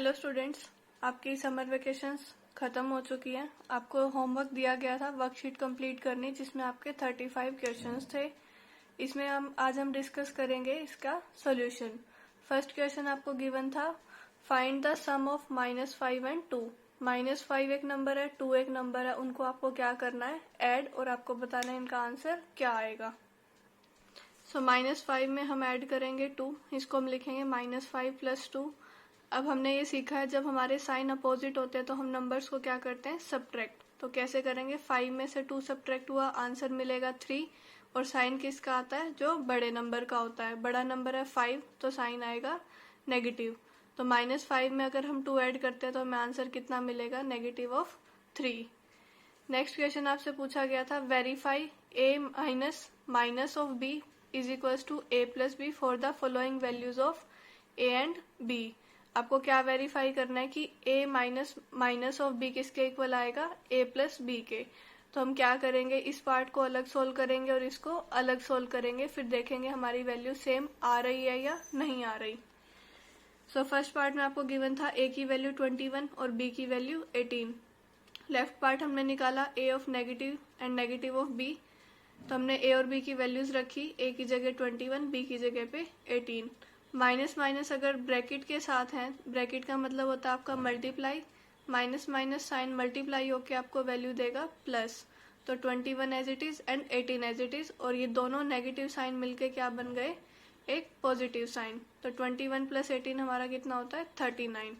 Hello students, आपकी summer vacations ख़त्म हो चुकी हैं। आपको होमवर्क दिया गया था वर्कशीट कंप्लीट करनी, जिसमें आपके 35 क्वेश्चंस थे। इसमें आज हम डिस्कस करेंगे इसका सॉल्यूशन। फर्स्ट क्वेश्चन आपको गिवन था, find the sum of -5 and 2। -5 एक नंबर है, 2 एक नंबर है, उनको आपको क्या करना है, ऐड, और आपको बताना है इनका आंसर क्या आएगा। -5 में हम ऐड करेंगे 2, इसको हम लिखेंगे -5 + 2। अब हमने ये सीखा है जब हमारे साइन अपोजिट होते हैं तो हम नंबर्स को क्या करते हैं, सब्ट्रैक्ट। तो कैसे करेंगे, 5 में से 2 सब्ट्रैक्ट हुआ, आंसर मिलेगा 3। और साइन किसका आता है, जो बड़े नंबर का होता है। बड़ा नंबर है 5 तो साइन आएगा नेगेटिव। तो -5 में अगर हम 2 ऐड करते हैं तो हमें आंसर कितना मिलेगा, -3। नेक्स्ट क्वेश्चन आपसे पूछा गया था, verify a minus of b is equals to a + b for the following values of a and b। आपको क्या वेरीफाई करना है कि a माइनस ऑफ b किसके इक्वल आएगा, a + b के। तो हम क्या करेंगे, इस पार्ट को अलग सोल्व करेंगे और इसको अलग सोल्व करेंगे, फिर देखेंगे हमारी वैल्यू सेम आ रही है या नहीं आ रही। सो फर्स्ट पार्ट में आपको गिवन था a की वैल्यू 21 और b की वैल्यू 18। लेफ्ट पार्ट हमने निकाला a of negative and negative of b। तो हमने a और b की वैल्यूज रखी, a की जगह 21, b की जगह पे 18। माइनस माइनस अगर ब्रैकेट के साथ हैं, ब्रैकेट का मतलब होता है आपका multiply, minus minus sign multiply होके आपको वैल्यू देगा प्लस। तो 21 as it is and 18 as it is, और ये दोनों नेगेटिव साइन मिलके क्या बन गए, एक पॉजिटिव साइन। तो 21 + 18 हमारा कितना होता है, 39।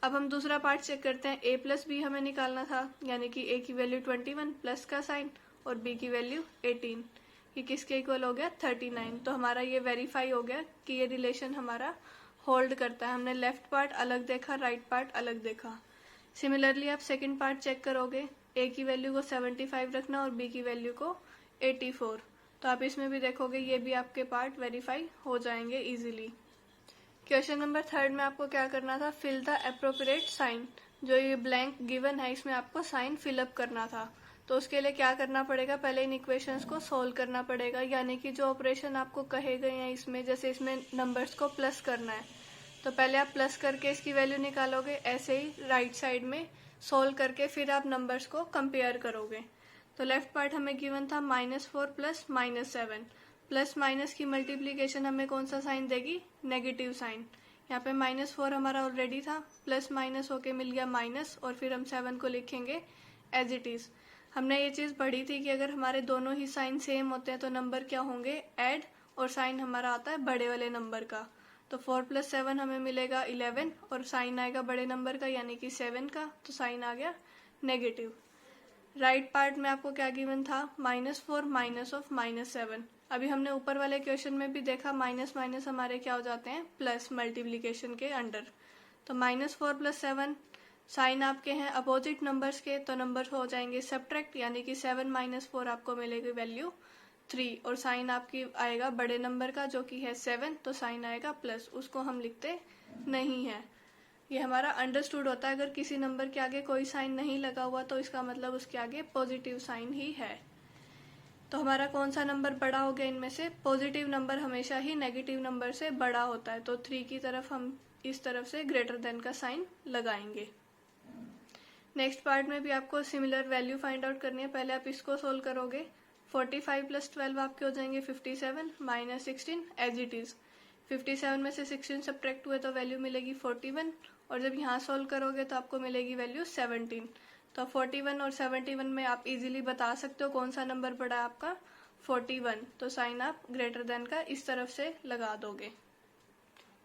अब हम दूसरा पार्ट चेक करते हैं, a + b हमें निकालना था, यानी कि a की वैल्यू 21 प्लस का साइन और b की वैल्यू 18, ये किसके इक्वल हो गया, 39। तो हमारा ये वेरीफाई हो गया कि ये रिलेशन हमारा होल्ड करता है। हमने लेफ्ट पार्ट अलग देखा, राइट पार्ट अलग देखा। सिमिलरली आप सेकंड पार्ट चेक करोगे, a की वैल्यू को 75 रखना और b की वैल्यू को 84। तो आप इसमें भी देखोगे ये भी आपके पार्ट वेरीफाई हो जाएंगे इजीली। क्वेश्चन नंबर 3 में आपको क्या करना था, फिल द एप्रोप्रिएट साइन। जो ये ब्लैंक गिवन है इसमें आपको साइन फिलअप करना था। तो उसके लिए क्या करना पड़ेगा, पहले इन इक्वेशंस को सोल्व करना पड़ेगा, यानी कि जो ऑपरेशन आपको कहे गए हैं इसमें, जैसे इसमें नंबर्स को प्लस करना है तो पहले आप प्लस करके इसकी वैल्यू निकालोगे, ऐसे ही राइट साइड में सोल्व करके फिर आप नंबर्स को कंपेयर करोगे। तो लेफ्ट पार्ट हमें गिवन था -4 + -7, प्लस माइनस की मल्टीप्लीकेशन हमें कौन सा साइन देगी, नेगेटिव साइन। यहाँ पे -4 हमारा ऑलरेडी था, प्लस माइनस होके मिल गया माइनस, और फिर हम 7 को लिखेंगे एज इट इज। हमने ये चीज पढ़ी थी कि अगर हमारे दोनों ही साइन सेम होते हैं तो नंबर क्या होंगे, ऐड, और साइन हमारा आता है बड़े वाले नंबर का। तो 4 + 7 हमें मिलेगा 11, और साइन आएगा बड़े नंबर का यानी कि 7 का, तो साइन आ गया नेगेटिव। राइट पार्ट में आपको क्या गिवन था, -4 माइनस ऑफ -7। अभी हमने ऊपर वाले क्वेश्चन में भी देखा माइनस माइनस हमारे क्या हो जाते हैं, प्लस मल्टीप्लीकेशन के अंडर। तो -4 + 7 साइन आपके हैं अपोजिट नंबर्स के, तो नंबर हो जाएंगे सब्ट्रैक्ट, यानी कि 7 - 4 आपको मिलेगी वैल्यू 3, और साइन आपकी आएगा बड़े नंबर का जो कि है 7, तो साइन आएगा प्लस, उसको हम लिखते नहीं है। ये हमारा अंडरस्टूड होता है, अगर किसी नंबर के आगे कोई साइन नहीं लगा हुआ तो इसका मतलब उसके आगे पॉजिटिव साइन ही है। तो हमारा कौन सा नंबर बड़ा हो गया इनमें से, पॉजिटिव नंबर हमेशा ही नेगेटिव नंबर से बड़ा होता है। तो 3 की तरफ हम इस तरफ से ग्रेटर देन का साइन लगाएंगे। नेक्स्ट पार्ट में भी आपको सिमिलर वैल्यू फाइंड आउट करनी है। पहले आप इसको सोल्व करोगे, 45 + 12 आपके हो जाएंगे 57, -16 एज इट इज। 57 में से 16 सब्ट्रैक्ट हुए तो वैल्यू मिलेगी 41, और जब यहाँ सोल्व करोगे तो आपको मिलेगी वैल्यू 17। तो 41 और 71 में आप इजीली बता सकते हो कौन सा नंबर बड़ा है आपका, 41। तो साइन आप ग्रेटर देन का इस तरफ से लगा दोगे।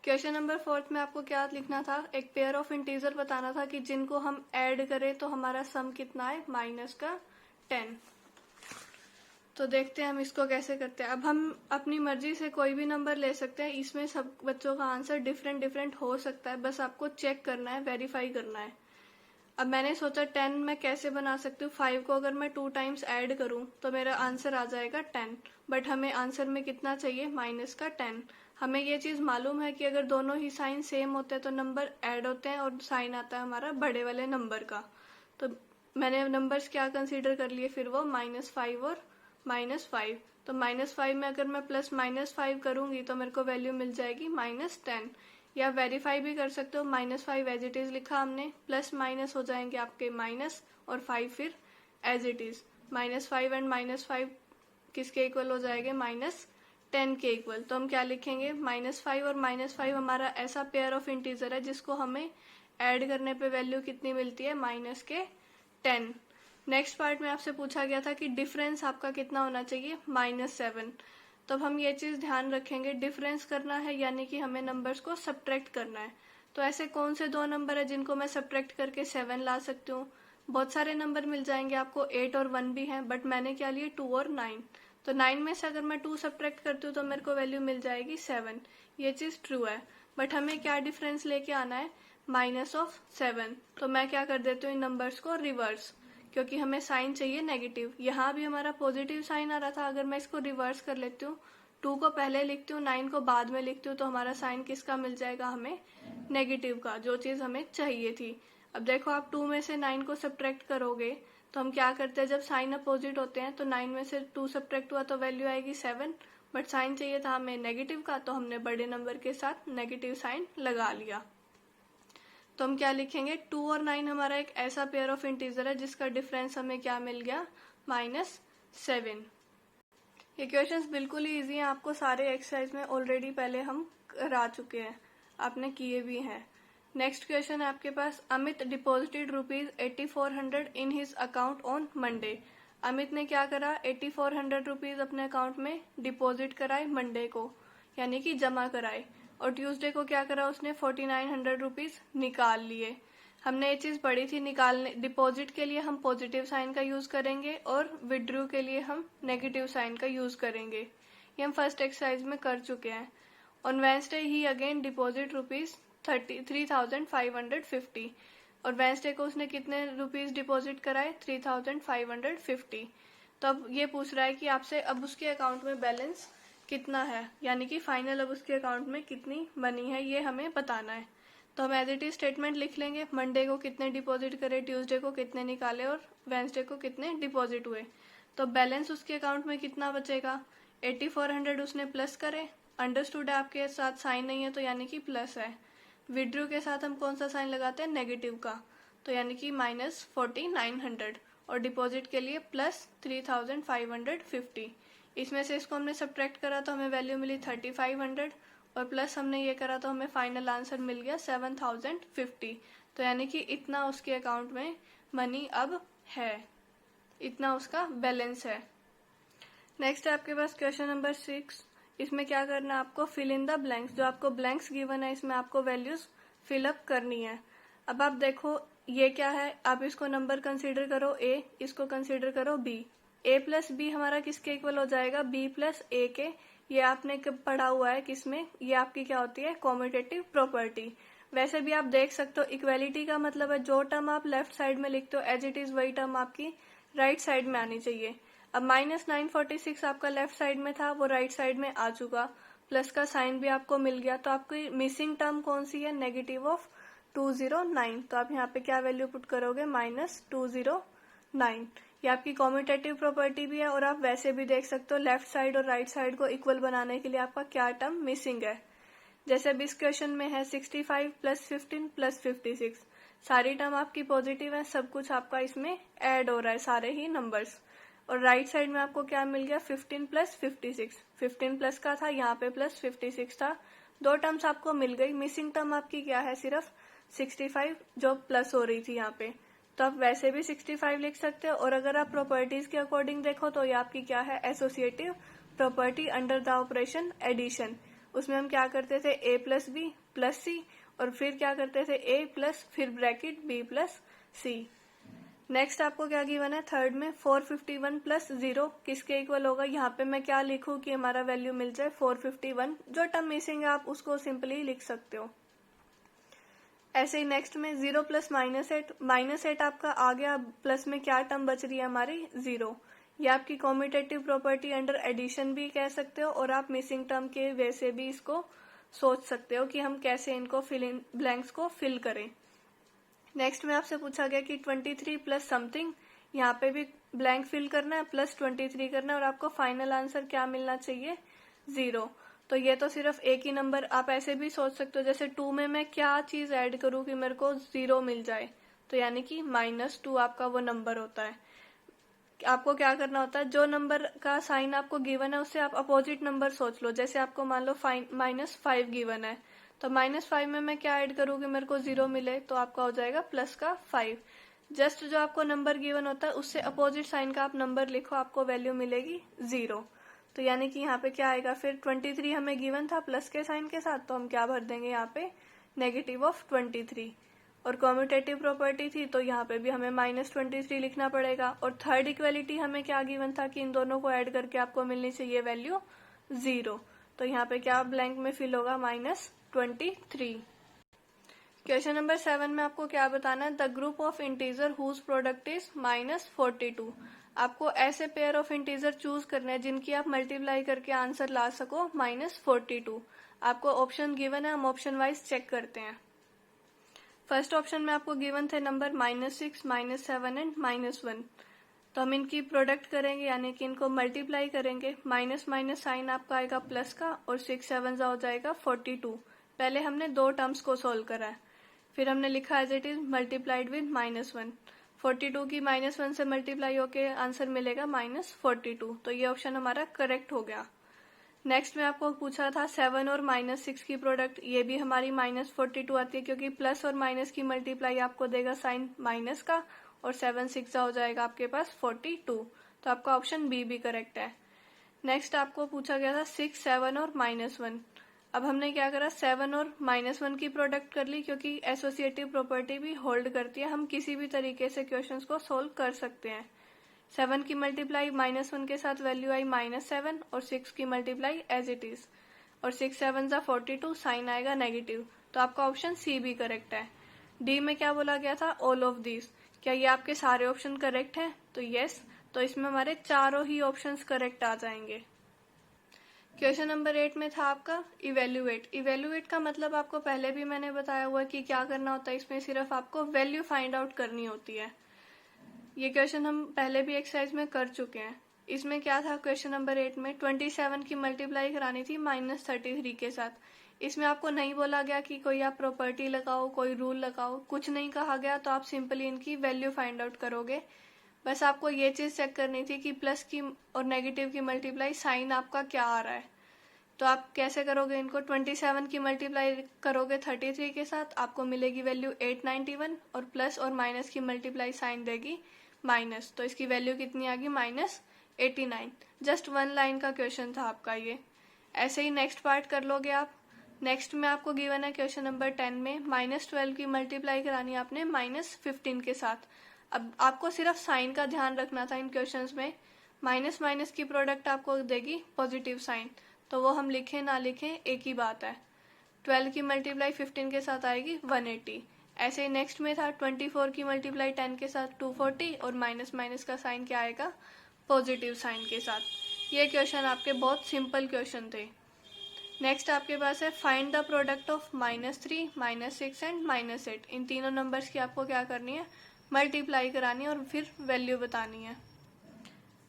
क्वेश्चन नंबर 4 में आपको क्या लिखना था, एक पेयर ऑफ इंटीजर बताना था कि जिनको हम ऐड करें तो हमारा सम कितना है, -10। तो देखते हैं हम इसको कैसे करते हैं। अब हम अपनी मर्जी से कोई भी नंबर ले सकते हैं, इसमें सब बच्चों का आंसर डिफरेंट हो सकता है, बस आपको चेक करना है, वेरीफाई करना है। अब मैंने सोचा 10 मैं कैसे बना सकती हूँ, 5 को अगर मैं 2 टाइम्स ऐड करूँ तो मेरा आंसर आ जाएगा 10, बट हमें आंसर में कितना चाहिए, -10। हमें ये चीज़ मालूम है कि अगर दोनों ही साइन सेम होते हैं तो नंबर ऐड होते हैं और साइन आता है हमारा बड़े वाले नंबर का। तो मैंने नंबर्स क्या कंसीडर कर लिए फिर, वो -5 और -5। तो -5 में अगर मैं +-5 करूंगी तो मेरे को वैल्यू मिल जाएगी -10। या वेरीफाई भी कर सकते हो। -5 एज इट इज लिखा हमने, प्लस माइनस हो जाएंगे आपके माइनस और 5 फिर एज इट इज। -5 एंड -5 किसके इक्वल हो जाएंगे? -10 के इक्वल। तो हम क्या लिखेंगे? -5 और -5 हमारा ऐसा पेयर ऑफ इंटीजर है जिसको हमें ऐड करने पे वैल्यू कितनी मिलती है? -10। नेक्स्ट पार्ट में आपसे पूछा गया था कि डिफरेंस आपका कितना होना चाहिए? -7। तो अब हम ये चीज ध्यान रखेंगे, डिफरेंस करना है यानी कि हमें नंबर्स को सब्ट्रैक्ट करना है। तो ऐसे कौन से दो नंबर है जिनको मैं सब्ट्रैक्ट करके 7 ला सकती हूँ? बहुत सारे नंबर मिल जाएंगे आपको, 8 और 1 भी है, बट मैंने क्या लिए? 2 और 9। तो 9 में से अगर मैं 2 सब्ट्रैक्ट करती हूँ तो मेरे को वैल्यू मिल जाएगी 7। ये चीज ट्रू है, बट हमें क्या डिफरेंस लेके आना है? -7। तो मैं क्या कर देती हूँ इन नंबर्स को रिवर्स, क्योंकि हमें साइन चाहिए नेगेटिव। यहाँ भी हमारा पॉजिटिव साइन आ रहा था, अगर मैं इसको रिवर्स कर लेती हूँ, 2 को पहले लिखती हूँ, 9 को बाद में लिखती हूँ, तो हमारा साइन किसका मिल जाएगा? हमें नेगेटिव का, जो चीज हमें चाहिए थी। अब देखो, आप 2 में से 9 को सब्ट्रैक्ट करोगे तो हम क्या करते हैं, जब साइन अपोजिट होते हैं तो 9 में से 2 सब्ट्रैक्ट हुआ तो वैल्यू आएगी 7, बट साइन चाहिए था हमें नेगेटिव का, तो हमने बड़े नंबर के साथ नेगेटिव साइन लगा लिया। तो हम क्या लिखेंगे? 2 और 9 हमारा एक ऐसा पेयर ऑफ इंटीजर है जिसका डिफरेंस हमें क्या मिल गया? -7। ये क्वेश्चंस बिल्कुल ही इजी हैं, आपको सारे एक्सरसाइज में ऑलरेडी पहले हम करा चुके हैं, आपने किए भी हैं। नेक्स्ट क्वेश्चन है आपके पास, Amit deposited ₹8400 in his account on Monday. Amit ने क्या करा? 8400 रुपीज अपने अकाउंट में डिपॉजिट कराए मंडे को, यानी कि जमा कराए, और ट्यूसडे को क्या करा उसने? 4900 रुपीज निकाल लिए। हमने ये चीज पढ़ी थी, निकालने डिपॉजिट के लिए हम पॉजिटिव साइन का यूज करेंगे और विड्रू के लिए हम नेगेटिव साइन का यूज करेंगे। ये हम फर्स्ट एक्सरसाइज में कर चुके हैं। On Wednesday he again deposit ₹3550, और वेंसडे को उसने कितने रुपीज डिपॉजिट कराए? 3550। तो अब ये पूछ रहा है कि आपसे अब उसके अकाउंट में बैलेंस कितना है, यानी कि फाइनल अब उसके अकाउंट में कितनी मनी है, ये हमें बताना है। तो हम एज इट इज स्टेटमेंट लिख लेंगे, मंडे को कितने डिपॉजिट करे, ट्यूसडे को कितने निकाले और वेंसडे को कितने डिपॉजिट हुए। तो बैलेंस उसके अकाउंट में कितना बचेगा? 8400 उसने प्लस करे, अंडरस्टूड है, आपके साथ साइन नहीं है तो यानी कि प्लस है। विड्रू के साथ हम कौन सा साइन लगाते हैं? नेगेटिव का, तो यानी कि -4900, और डिपॉजिट के लिए +3550। इसमें से इसको हमने सब्ट्रैक्ट करा तो हमें वैल्यू मिली 3500, और प्लस हमने ये करा तो हमें फाइनल आंसर मिल गया 7050। तो यानी कि इतना उसके अकाउंट में मनी अब है, इतना उसका बैलेंस है। नेक्स्ट है आपके पास क्वेश्चन नंबर 6। इसमें क्या करना है आपको? Fill in the blanks. जो आपको ब्लैंक्स गिवन है इसमें आपको वैल्यूज फिलअप करनी है। अब आप देखो ये क्या है, आप इसको नंबर कंसीडर करो a, इसको कंसीडर करो b। a प्लस बी हमारा किसके इक्वल हो जाएगा? b प्लस a के। ये आपने पढ़ा हुआ है किसमें? ये आपकी क्या होती है? Commutative property. वैसे भी आप देख सकते हो, इक्वेलिटी का मतलब है जो टर्म आप लेफ्ट साइड में लिखते हो एज इट इज वही टर्म आपकी राइट साइड में आनी चाहिए। अब -946 आपका लेफ्ट साइड में था, वो राइट साइड में आ चुका, प्लस का साइन भी आपको मिल गया, तो आपकी मिसिंग टर्म कौन सी है? -209। तो आप यहाँ पे क्या वैल्यू पुट करोगे? -209। ये आपकी कॉम्यूटेटिव प्रॉपर्टी भी है, और आप वैसे भी देख सकते हो लेफ्ट साइड और राइट साइड को इक्वल बनाने के लिए आपका क्या टर्म मिसिंग है। जैसे अब इस क्वेश्चन में है 65 + 15 + 56, सारी टर्म आपकी पॉजिटिव है, सब कुछ आपका इसमें ऐड हो रहा है, सारे ही नंबर्स। और राइट साइड में आपको क्या मिल गया? 15 + 56, 15 प्लस का था, यहाँ पे +56 था, दो टर्म्स आपको मिल गई। मिसिंग टर्म आपकी क्या है? सिर्फ 65 जो प्लस हो रही थी यहाँ पे, तो आप वैसे भी 65 लिख सकते हो। और अगर आप प्रॉपर्टीज के अकॉर्डिंग देखो तो ये आपकी क्या है? Associative property under the operation addition. उसमें हम क्या करते थे? a + b + c, और फिर क्या करते थे? a प्लस फिर ब्रैकेट b + c। नेक्स्ट आपको क्या गिवन है? थर्ड में 451 + 0 किसके इक्वल होगा? यहाँ पे मैं क्या लिखूं कि हमारा वैल्यू मिल जाए 451। जो टर्म मिसिंग है आप उसको सिंपली लिख सकते हो। ऐसे ही नेक्स्ट में 0 + -8, -8 आपका आ गया, प्लस में क्या टर्म बच रही है हमारी? 0। ये आपकी कॉम्यूटेटिव प्रॉपर्टी अंडर एडिशन भी कह सकते हो, और आप मिसिंग टर्म के वे से भी इसको सोच सकते हो कि हम कैसे इनको फिल इन ब्लैंक्स को फिल करें। नेक्स्ट में आपसे पूछा गया कि 23 + समथिंग, यहाँ पे भी ब्लैंक फिल करना है, +23 करना है, और आपको फाइनल आंसर क्या मिलना चाहिए? 0। तो ये तो सिर्फ एक ही नंबर, आप ऐसे भी सोच सकते हो जैसे 2 में मैं क्या चीज ऐड करूं कि मेरे को 0 मिल जाए, तो यानी कि -2 आपका वो नंबर होता है। आपको क्या करना होता है, जो नंबर का साइन आपको गिवन है उससे आप अपोजिट नंबर सोच लो। जैसे आपको मान लो -5 गिवन है, तो -5 में मैं क्या ऐड करूँ कि मेरे को 0 मिले, तो आपका हो जाएगा +5। जस्ट जो आपको नंबर गिवन होता है उससे अपोजिट साइन का आप नंबर लिखो, आपको वैल्यू मिलेगी 0। तो यानी कि यहाँ पे क्या आएगा, फिर 23 हमें गिवन था प्लस के साइन के साथ, तो हम क्या भर देंगे यहाँ पे, -23। और कॉम्यूटेटिव प्रॉपर्टी थी तो यहाँ पे भी हमें -23 लिखना पड़ेगा। और थर्ड इक्वेलिटी हमें क्या गिवन था कि इन दोनों को ऐड करके आपको मिलनी चाहिए वैल्यू 0, तो यहाँ पे क्या ब्लैंक में फिल होगा, -23। क्वेश्चन नंबर 7 में आपको क्या बताना है, the group of integer whose product is -42। आपको ऐसे पेयर ऑफ इंटीजर चूज करने हैं जिनकी आप मल्टीप्लाई करके आंसर ला सको -42। आपको ऑप्शन गिवन है, हम ऑप्शन वाइज चेक करते हैं। फर्स्ट ऑप्शन में आपको गिवन थे नंबर -6, -7 एंड -1। तो हम इनकी प्रोडक्ट करेंगे, यानी कि इनको मल्टीप्लाई करेंगे। माइनस माइनस साइन आपका आएगा प्लस का, और 6 7 हो जाएगा 42। पहले हमने दो टर्म्स को सोल्व करा है, फिर हमने लिखा as it is multiplied with -1। 42 की -1 से मल्टीप्लाई होके आंसर मिलेगा -42, तो ये ऑप्शन हमारा करेक्ट हो गया। नेक्स्ट में आपको पूछा था 7 और -6 की प्रोडक्ट, ये भी हमारी -42 आती है, क्योंकि प्लस और माइनस की मल्टीप्लाई आपको देगा साइन माइनस का, और 7 6 हो जाएगा आपके पास 42, तो आपका ऑप्शन बी भी करेक्ट है। नेक्स्ट आपको पूछा गया था 6, 7 और -1। अब हमने क्या करा, 7 और -1 की प्रोडक्ट कर ली, क्योंकि एसोसिएटिव प्रॉपर्टी भी होल्ड करती है, हम किसी भी तरीके से क्वेश्चंस को सोल्व कर सकते हैं। 7 की मल्टीप्लाई -1 के साथ वैल्यू आई -7, और 6 की मल्टीप्लाई एज इट इज, और 6 7 42, साइन आएगा नेगेटिव, तो आपका ऑप्शन सी भी करेक्ट है। डी में क्या बोला गया था, ऑल ऑफ दिस, क्या ये आपके सारे ऑप्शन करेक्ट हैं, तो यस, तो इसमें हमारे चारों ही ऑप्शंस करेक्ट आ जाएंगे। क्वेश्चन नंबर 8 में था आपका इवेल्युएट। इवेल्युएट का मतलब आपको पहले भी मैंने बताया हुआ कि क्या करना होता है, इसमें सिर्फ आपको वैल्यू फाइंड आउट करनी होती है। ये क्वेश्चन हम पहले भी एक्सरसाइज में कर चुके हैं। इसमें क्या था, क्वेश्चन नंबर 8 में 27 की मल्टीप्लाई करानी थी -33 के साथ। इसमें आपको नहीं बोला गया कि कोई आप प्रॉपर्टी लगाओ, कोई रूल लगाओ, कुछ नहीं कहा गया, तो आप सिंपली इनकी वैल्यू फाइंड आउट करोगे। बस आपको ये चीज चेक करनी थी कि प्लस की और नेगेटिव की मल्टीप्लाई साइन आपका क्या आ रहा है। तो आप कैसे करोगे इनको, 27 की मल्टीप्लाई करोगे 33 के साथ, आपको मिलेगी वैल्यू 891, और प्लस और माइनस की मल्टीप्लाई साइन देगी माइनस, तो इसकी वैल्यू कितनी आ गई, -89। जस्ट 1 लाइन का क्वेश्चन था आपका ये। ऐसे ही नेक्स्ट पार्ट कर लोगे आप। नेक्स्ट में आपको गिवन है क्वेश्चन नंबर 10 में -12 की मल्टीप्लाई करानी है आपने -15 के साथ। अब आपको सिर्फ साइन का ध्यान रखना था इन क्वेश्चंस में। माइनस माइनस की प्रोडक्ट आपको देगी पॉजिटिव साइन, तो वो हम लिखें ना लिखें एक ही बात है। 12 की मल्टीप्लाई 15 के साथ आएगी 180। ऐसे ही नेक्स्ट में था 24 की मल्टीप्लाई 10 के साथ 240, और माइनस माइनस का साइन क्या आएगा, पॉजिटिव साइन के साथ। ये क्वेश्चन आपके बहुत सिंपल क्वेश्चन थे। नेक्स्ट आपके पास है find the product of -3, -6 and -8। इन तीनों नंबर्स की आपको क्या करनी है, मल्टीप्लाई करानी है और फिर वैल्यू बतानी है।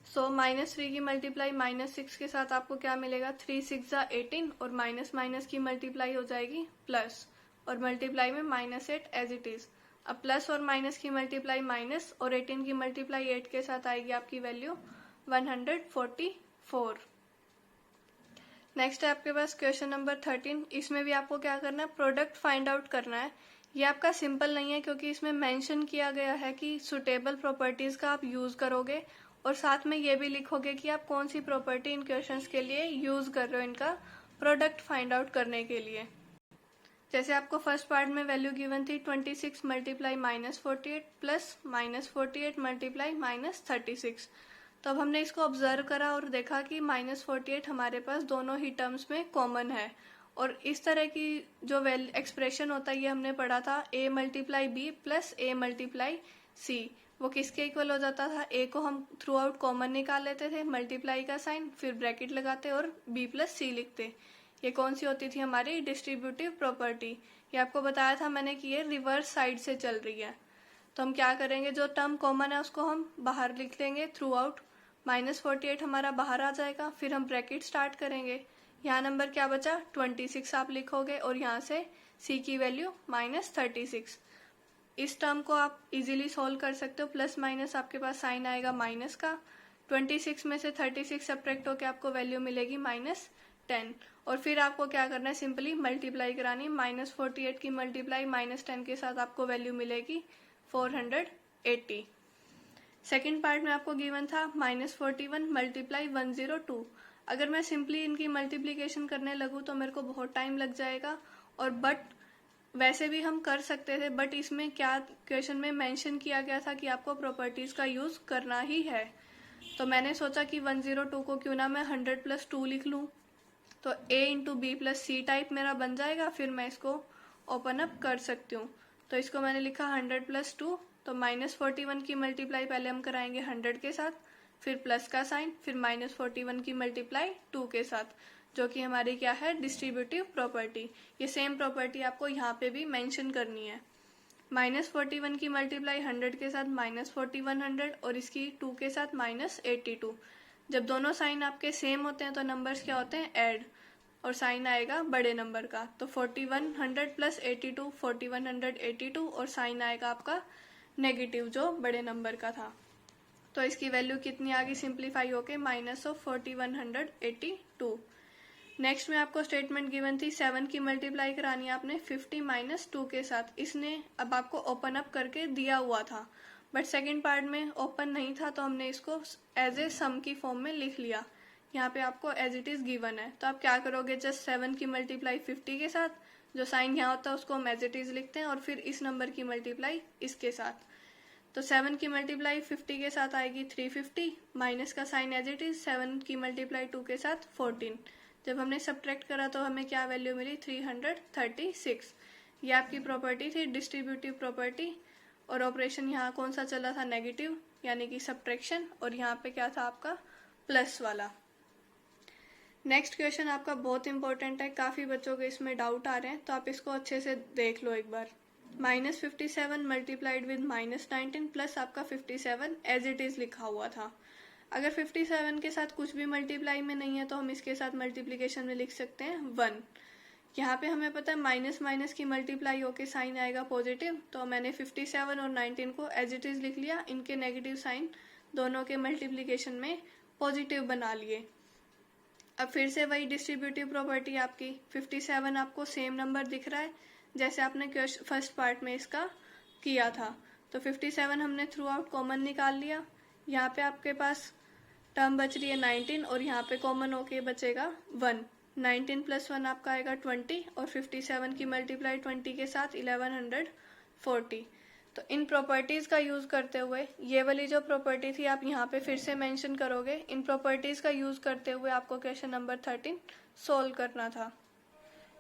सो -3 की मल्टीप्लाई -6 के साथ आपको क्या मिलेगा, 3 6 18, और माइनस माइनस की मल्टीप्लाई हो जाएगी प्लस, और मल्टीप्लाई में -8 एज इट इज। अब प्लस और माइनस की मल्टीप्लाई माइनस, और 18 की मल्टीप्लाई 8 के साथ आएगी आपकी वैल्यू 144। नेक्स्ट है आपके पास क्वेश्चन नंबर 13। इसमें भी आपको क्या करना है, प्रोडक्ट फाइंड आउट करना है। ये आपका सिंपल नहीं है, क्योंकि इसमें मेंशन किया गया है कि सुटेबल प्रॉपर्टीज का आप यूज करोगे, और साथ में ये भी लिखोगे कि आप कौन सी प्रॉपर्टी इन क्वेश्चंस के लिए यूज कर रहे हो इनका प्रोडक्ट फाइंड आउट करने के लिए। जैसे आपको फर्स्ट पार्ट में वैल्यू गिवन थी 26 मल्टीप्लाई -48 प्लस -48 मल्टीप्लाई -36। तो अब हमने इसको ऑब्जर्व करा और देखा कि -48 हमारे पास दोनों ही टर्म्स में कॉमन है, और इस तरह की जो एक्सप्रेशन होता है ये हमने पढ़ा था a multiply b plus a multiply c। वो किसके इक्वल हो जाता था, a को हम थ्रू आउट कॉमन निकाल लेते थे, मल्टीप्लाई का साइन, फिर ब्रैकेट लगाते और b प्लस c लिखते। ये कौन सी होती थी हमारी डिस्ट्रीब्यूटिव प्रॉपर्टी। ये आपको बताया था मैंने कि ये रिवर्स साइड से चल रही है। तो हम क्या करेंगे, जो टर्म कॉमन है उसको हम बाहर लिख लेंगे थ्रू आउट। -48 हमारा बाहर आ जाएगा, फिर हम ब्रैकेट स्टार्ट करेंगे, यहाँ नंबर क्या बचा 26 आप लिखोगे और यहाँ से c की वैल्यू -36। इस टर्म को आप इजीली सॉल्व कर सकते हो, प्लस माइनस आपके पास साइन आएगा माइनस का, 26 में से 36 सब्ट्रैक्ट होकर आपको वैल्यू मिलेगी -10 और फिर आपको क्या करना है सिंपली मल्टीप्लाई करानी, -48 की मल्टीप्लाई -10 के साथ आपको वैल्यू मिलेगी 480। सेकेंड पार्ट में आपको गिवन था -41 मल्टीप्लाई 102। अगर मैं सिंपली इनकी मल्टीप्लीकेशन करने लगूँ तो मेरे को बहुत टाइम लग जाएगा, और बट वैसे भी हम कर सकते थे, बट इसमें क्या क्वेश्चन में मेंशन किया गया था कि आपको प्रॉपर्टीज का यूज करना ही है, तो मैंने सोचा कि 102 को क्यों ना मैं 100 + 2 लिख लूँ, तो a × b + c टाइप मेरा बन जाएगा, फिर मैं इसको ओपन अप कर सकती हूँ। तो इसको मैंने लिखा 100 + 2, तो -41 की मल्टीप्लाई पहले हम कराएंगे 100 के साथ, फिर प्लस का साइन, फिर -41 की मल्टीप्लाई 2 के साथ, जो कि हमारी क्या है डिस्ट्रीब्यूटिव प्रॉपर्टी। ये सेम प्रॉपर्टी आपको यहाँ पे भी मेंशन करनी है। -41 की मल्टीप्लाई 100 के साथ -4100 और इसकी 2 के साथ -82। जब दोनों साइन आपके सेम होते हैं तो नंबर्स क्या होते हैं ऐड, और साइन आएगा बड़े नंबर का, तो 4100 + 82 4182 और साइन आएगा आपका नेगेटिव जो बड़े नंबर का था। तो इसकी वैल्यू कितनी आ गई सिंप्लीफाई होके -4182। नेक्स्ट में आपको स्टेटमेंट गिवन थी 7 की मल्टीप्लाई करानी है आपने 50 - 2 के साथ। इसने अब आपको ओपन अप करके दिया हुआ था, बट सेकंड पार्ट में ओपन नहीं था तो हमने इसको एज ए सम की फॉर्म में लिख लिया। यहाँ पे आपको एज इट इज गिवन है, तो आप क्या करोगे जस्ट 7 की मल्टीप्लाई 50 के साथ, जो साइन यहाँ होता है उसको हम एज इट इज लिखते हैं, और फिर इस नंबर की मल्टीप्लाई इसके साथ। तो 7 की मल्टीप्लाई 50 के साथ आएगी 350, माइनस का साइन एज इट इज, 7 की मल्टीप्लाई 2 के साथ 14। जब हमने सब्ट्रैक्ट करा तो हमें क्या वैल्यू मिली 336। ये आपकी प्रॉपर्टी थी डिस्ट्रीब्यूटिव प्रॉपर्टी, और ऑपरेशन यहाँ कौन सा चला था नेगेटिव, यानी कि सब्ट्रैक्शन, और यहाँ पे क्या था आपका प्लस वाला। नेक्स्ट क्वेश्चन आपका बहुत इंपॉर्टेंट है, काफ़ी बच्चों के इसमें डाउट आ रहे हैं, तो आप इसको अच्छे से देख लो एक बार। -57 मल्टीप्लाइड विद -19 प्लस आपका 57 एज इट इज लिखा हुआ था। अगर 57 के साथ कुछ भी मल्टीप्लाई में नहीं है तो हम इसके साथ मल्टीप्लिकेशन में लिख सकते हैं 1। यहाँ पे हमें पता है माइनस माइनस की मल्टीप्लाई होके साइन आएगा पॉजिटिव, तो मैंने 57 और 19 को एज इट इज लिख लिया, इनके नेगेटिव साइन दोनों के मल्टीप्लिकेशन में पॉजिटिव बना लिए। अब फिर से वही डिस्ट्रीब्यूटिव प्रॉपर्टी आपकी 57 आपको सेम नंबर दिख रहा है जैसे आपने फर्स्ट पार्ट में इसका किया था, तो 57 हमने थ्रू आउट कॉमन निकाल लिया। यहाँ पे आपके पास टर्म बच रही है 19 और यहाँ पे कॉमन होके बचेगा 1। 19 + 1 आपका आएगा 20 और 57 की मल्टीप्लाई 20 के साथ 1140। तो इन प्रॉपर्टीज का यूज करते हुए ये वाली जो प्रॉपर्टी थी आप यहाँ पे फिर से मेंशन करोगे। इन प्रॉपर्टीज का यूज करते हुए आपको क्वेश्चन नंबर 13 सोल्व करना था।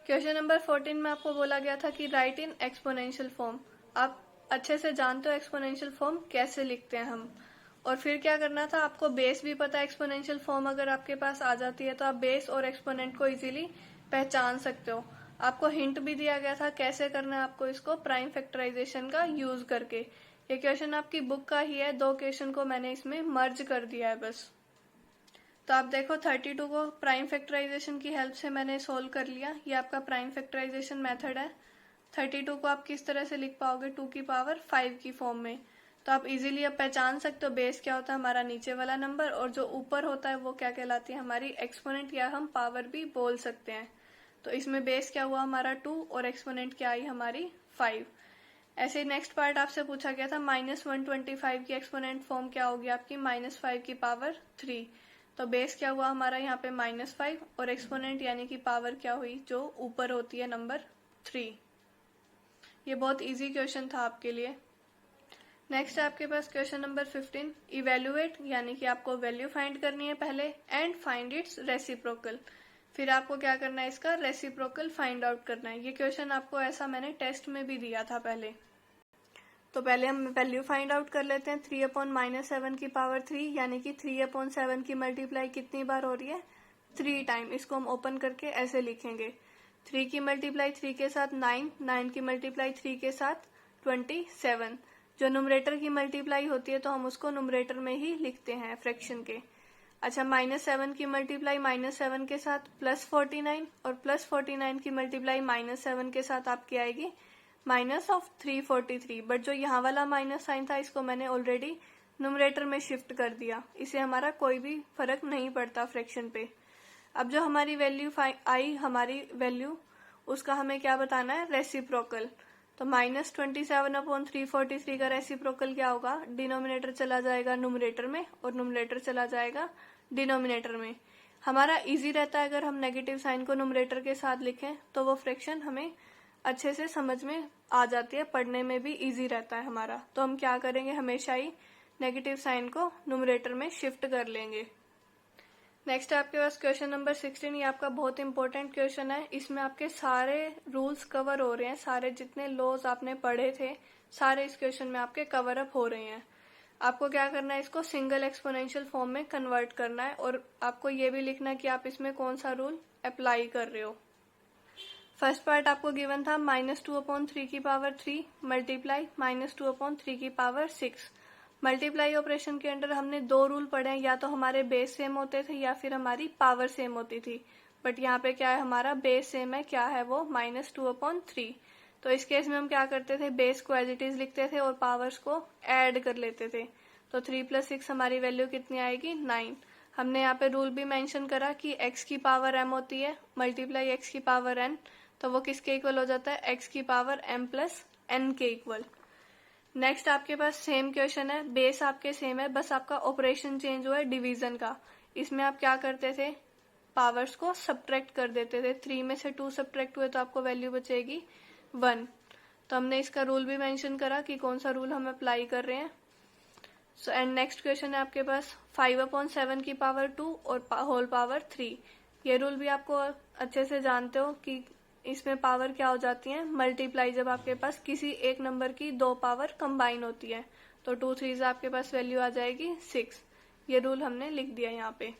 क्वेश्चन नंबर 14 में आपको बोला गया था कि राइट इन एक्सपोनेंशियल फॉर्म। आप अच्छे से जानते हो एक्सपोनेंशियल फॉर्म कैसे लिखते हैं हम, और फिर क्या करना था, आपको बेस भी पता है। एक्सपोनेंशियल फॉर्म अगर आपके पास आ जाती है तो आप बेस और एक्सपोनेंट को इजीली पहचान सकते हो। आपको हिंट भी दिया गया था कैसे करना है आपको इसको, प्राइम फैक्टराइजेशन का यूज करके। ये क्वेश्चन आपकी बुक का ही है, 2 क्वेश्चन को मैंने इसमें मर्ज कर दिया है बस। तो आप देखो 32 को प्राइम फैक्टराइजेशन की हेल्प से मैंने सोल्व कर लिया। ये आपका प्राइम फैक्टराइजेशन मेथड है। 32 को आप किस तरह से लिख पाओगे 2 की पावर 5 की फॉर्म में, तो आप इजीली अब पहचान सकते हो बेस क्या होता है हमारा नीचे वाला नंबर, और जो ऊपर होता है वो क्या कहलाती है हमारी एक्सपोनेंट, या हम पावर भी बोल सकते हैं। तो इसमें बेस क्या हुआ हमारा 2 और एक्सपोनेंट क्या आई हमारी 5। ऐसे नेक्स्ट पार्ट आपसे पूछा गया था -125 की एक्सपोनेंट फॉर्म क्या होगी आपकी -5 की पावर 3। तो बेस क्या हुआ हमारा यहाँ पे -5 और एक्सपोनेंट यानी कि पावर क्या हुई जो ऊपर होती है नंबर 3। ये बहुत इजी क्वेश्चन था आपके लिए। नेक्स्ट है आपके पास क्वेश्चन नंबर 15, इवेल्युएट, यानी कि आपको वैल्यू फाइंड करनी है पहले, एंड फाइंड इट्स रेसिप्रोकल। फिर आपको क्या करना है इसका रेसिप्रोकल फाइंड आउट करना है। ये क्वेश्चन आपको ऐसा मैंने टेस्ट में भी दिया था पहले। तो पहले हम वैल्यू फाइंड आउट कर लेते हैं। 3/-7 की पावर 3 यानी कि 3/7 की मल्टीप्लाई कितनी बार हो रही है 3 टाइम। इसको हम ओपन करके ऐसे लिखेंगे, 3 की मल्टीप्लाई 3 के साथ 9, 9 की मल्टीप्लाई 3 के साथ 27। जो नुमरेटर की मल्टीप्लाई होती है तो हम उसको नुमरेटर में ही लिखते हैं फ्रैक्शन के। अच्छा, -7 की मल्टीप्लाई -7 के साथ +49 और +49 की मल्टीप्लाई -7 के साथ आपकी आएगी -343। बट जो यहाँ वाला माइनस साइन था इसको मैंने ऑलरेडी न्यूमरेटर में शिफ्ट कर दिया, इसे हमारा कोई भी फर्क नहीं पड़ता फ्रैक्शन पे। अब जो हमारी वैल्यू आई, हमारी वैल्यू, उसका हमें क्या बताना है, रेसिप्रोकल। तो -27/343 का रेसिप्रोकल क्या होगा, डिनोमिनेटर चला जाएगा न्यूमरेटर में और न्यूमरेटर चला जाएगा डिनोमिनेटर में। हमारा इजी रहता है अगर हम नेगेटिव साइन को न्यूमरेटर के साथ लिखें तो वो फ्रैक्शन हमें अच्छे से समझ में आ जाती है, पढ़ने में भी इजी रहता है हमारा। तो हम क्या करेंगे, हमेशा ही नेगेटिव साइन को न्यूमरेटर में शिफ्ट कर लेंगे। नेक्स्ट आपके पास क्वेश्चन नंबर 16, ये आपका बहुत इंपॉर्टेंट क्वेश्चन है। इसमें आपके सारे रूल्स कवर हो रहे हैं, सारे जितने लॉज आपने पढ़े थे सारे इस क्वेश्चन में आपके कवर अप हो रहे हैं। आपको क्या करना है, इसको सिंगल एक्सपोनेंशियल फॉर्म में कन्वर्ट करना है और आपको ये भी लिखना है कि आप इसमें कौन सा रूल अप्लाई कर रहे हो। फर्स्ट पार्ट आपको गिवन था -2/3 की पावर 3 मल्टीप्लाई -2/3 की पावर 6। मल्टीप्लाई ऑपरेशन के अंदर हमने दो रूल पढ़े हैं, या तो हमारे बेस सेम होते थे या फिर हमारी पावर सेम होती थी। बट यहाँ पे क्या है, हमारा बेस सेम है, क्या है वो, -2/3। तो इस केस में हम क्या करते थे, बेस को एज इट इज लिखते थे और पावर्स को ऐड कर लेते थे। तो 3 + 6 हमारी वैल्यू कितनी आएगी, 9। हमने यहाँ पे रूल भी मेंशन करा कि x की पावर m होती है मल्टीप्लाई x की पावर n, तो वो किसके इक्वल हो जाता है, x की पावर m + n के इक्वल। नेक्स्ट आपके पास सेम क्वेश्चन है, बेस आपके सेम है, बस आपका ऑपरेशन चेंज हुआ है डिवीजन का। इसमें आप क्या करते थे, पावर्स को सब्ट्रैक्ट कर देते थे। 3 में से 2 सब्ट्रैक्ट हुए तो आपको वैल्यू बचेगी 1। तो हमने इसका रूल भी मेंशन करा कि कौन सा रूल हम अप्लाई कर रहे हैं। सो एंड नेक्स्ट क्वेश्चन है आपके पास 5/7 की पावर 2 और होल पावर 3। ये रूल भी आपको अच्छे से जानते हो कि इसमें पावर क्या हो जाती है, मल्टीप्लाई, जब आपके पास किसी एक नंबर की दो पावर कंबाइन होती है। तो 2 3 आपके पास वैल्यू आ जाएगी 6। ये रूल हमने लिख दिया यहाँ पे।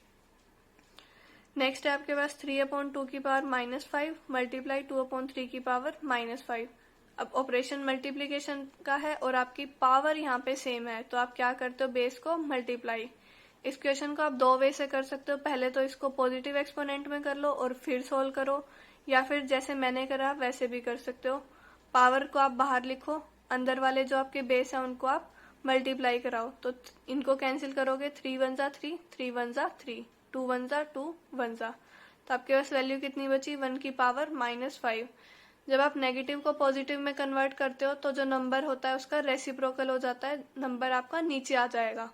नेक्स्ट है आपके पास 3/2 की पावर -5 मल्टीप्लाई 2/3 की पावर -5। अब ऑपरेशन मल्टीप्लीकेशन का है और आपकी पावर यहाँ पे सेम है, तो आप क्या करते हो, बेस को मल्टीप्लाई। इस क्वेश्चन को आप दो वे से कर सकते हो, पहले तो इसको पॉजिटिव एक्सपोनेंट में कर लो और फिर सोल्व करो, या फिर जैसे मैंने करा वैसे भी कर सकते हो। पावर को आप बाहर लिखो, अंदर वाले जो आपके बेस है उनको आप मल्टीप्लाई कराओ। तो इनको कैंसिल करोगे, 3 1 जा 3, 3 1 जा 3, 2 1 जा 2 1 जा, तो आपके पास वैल्यू कितनी बची, 1 की पावर -5। जब आप नेगेटिव को पॉजिटिव में कन्वर्ट करते हो तो जो नंबर होता है उसका रेसिप्रोकल हो जाता है, नंबर आपका नीचे आ जाएगा।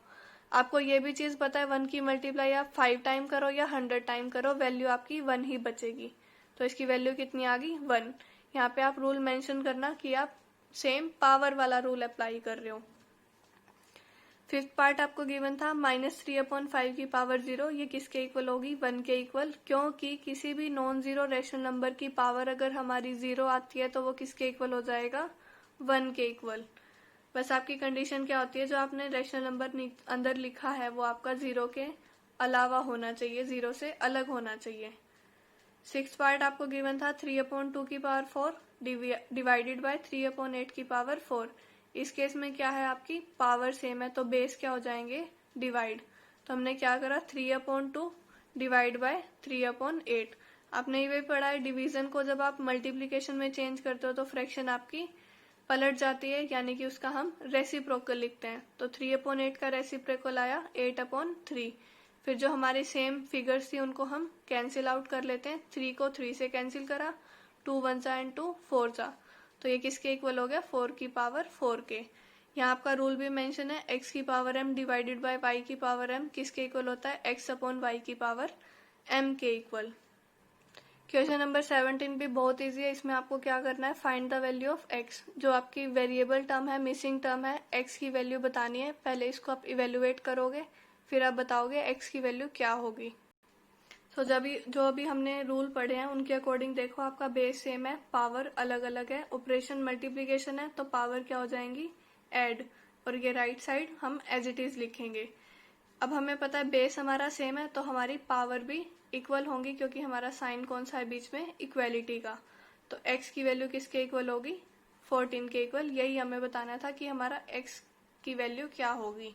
आपको ये भी चीज पता है, 1 की मल्टीप्लाई आप 5 टाइम करो या 100 टाइम करो, वैल्यू आपकी 1 ही बचेगी। तो इसकी वैल्यू कितनी आ गई, 1। यहाँ पे आप रूल मेंशन करना कि आप सेम पावर वाला रूल अप्लाई कर रहे हो। फिफ्थ पार्ट आपको गिवन था -3/5 की पावर 0, ये किसके इक्वल होगी, 1 के इक्वल, क्योंकि किसी भी नॉन जीरो रेशनल नंबर की पावर अगर हमारी 0 आती है तो वो किसके इक्वल हो जाएगा, 1 के इक्वल। बस आपकी कंडीशन क्या होती है, जो आपने रेशनल नंबर अंदर लिखा है वो आपका 0 के अलावा होना चाहिए, 0 से अलग होना चाहिए। सिक्स पार्ट आपको गिवन था 3/2 की पावर 4 डिवाइडेड बाय 3/8 की पावर 4। इस केस में क्या है, आपकी पावर सेम है तो बेस क्या हो जाएंगे, डिवाइड। तो हमने क्या करा, 3/2 डिवाइड बाय 3/8। आपने ये भी पढ़ा है, डिवीजन को जब आप मल्टीप्लीकेशन में चेंज करते हो तो फ्रैक्शन आपकी पलट जाती है, यानी कि उसका हम रेसिप्रोकल लिखते हैं। तो 3/8 का रेसिप्रोकल आया 8/3। फिर जो हमारे सेम फिगर्स थी उनको हम कैंसिल आउट कर लेते हैं। 3 को 3 से कैंसिल करा, 2 1 जा एंड 2 4 जा, तो ये किसके इक्वल हो गया, 4 की पावर 4 के। यहाँ आपका रूल भी मेंशन है, x की power m divided by y की पावर m किसके इक्वल होता है, x/y की पावर m के इक्वल। क्वेश्चन नंबर 17 भी बहुत इजी है। इसमें आपको क्या करना है, find the value of x। जो आपकी वेरिएबल टर्म है, मिसिंग टर्म है, x की वैल्यू बतानी है। पहले इसको आप इवेल्युएट करोगे, फिर आप बताओगे x की वैल्यू क्या होगी। तो जो अभी हमने रूल पढ़े हैं उनके अकॉर्डिंग देखो, आपका बेस सेम है, पावर अलग अलग है, ऑपरेशन मल्टीप्लीकेशन है तो पावर क्या हो जाएंगी, ऐड, और ये राइट साइड हम एज इट इज लिखेंगे। अब हमें पता है बेस हमारा सेम है तो हमारी पावर भी इक्वल होंगी, क्योंकि हमारा साइन कौन सा है बीच में, इक्वेलिटी का। तो x की वैल्यू किसके इक्वल होगी, 14 के इक्वल। यही हमें बताना था कि हमारा x की वैल्यू क्या होगी।